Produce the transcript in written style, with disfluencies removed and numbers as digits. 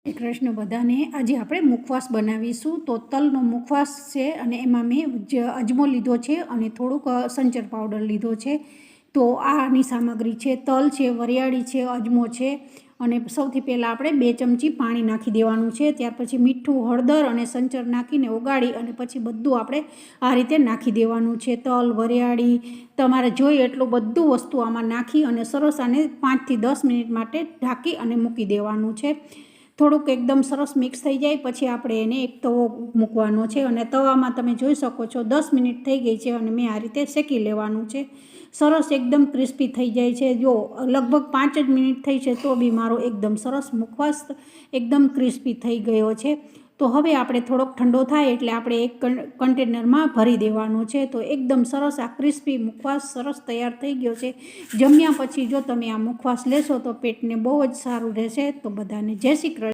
શ્રી કૃષ્ણ બધાને। આજે આપણે મુખવાસ બનાવીશું। તો તલનો મુખવાસ છે અને એમાં મેં અજમો લીધો છે અને થોડુંક સંચર પાવડર લીધો છે। તો આની સામગ્રી છે, તલ છે, વરિયાળી છે, અજમો છે અને સૌથી પહેલાં આપણે 2 ચમચી પાણી નાખી દેવાનું છે। ત્યાર પછી મીઠું, હળદર અને સંચર નાખીને ઓગાળી અને પછી બધું આપણે આ રીતે નાખી દેવાનું છે। તલ, વરિયાળી તમારે જોઈએ એટલું બધું વસ્તુ આમાં નાખી અને સરસ આને 5 થી 10 મિનિટ માટે ઢાંકી અને મૂકી દેવાનું છે। થોડુંક એકદમ સરસ મિક્સ થઈ જાય પછી આપણે એને એક તવો મૂકવાનો છે અને તવામાં તમે જોઈ શકો છો 10 મિનિટ થઈ ગઈ છે અને મેં આ રીતે શેકી લેવાનું છે। સરસ એકદમ ક્રિસ્પી થઈ જાય છે। જો લગભગ 5 જ મિનિટ થઈ છે તો બી મારો એકદમ સરસ મુખવાસ એકદમ ક્રિસ્પી થઈ ગયો છે। તો હવે આપણે થોડોક ઠંડો થાય એટલે આપણે એક કન્ટેનરમાં ભરી દેવાનો છે। તો એકદમ સરસ આ ક્રિસ્પી મુખવાસ સરસ તૈયાર થઈ ગયો છે। જમ્યા પછી જો તમે આ મુખવાસ લેશો તો પેટને બહુ જ સારું રહેશે। તો બધાને જય શ્રી કૃષ્ણ।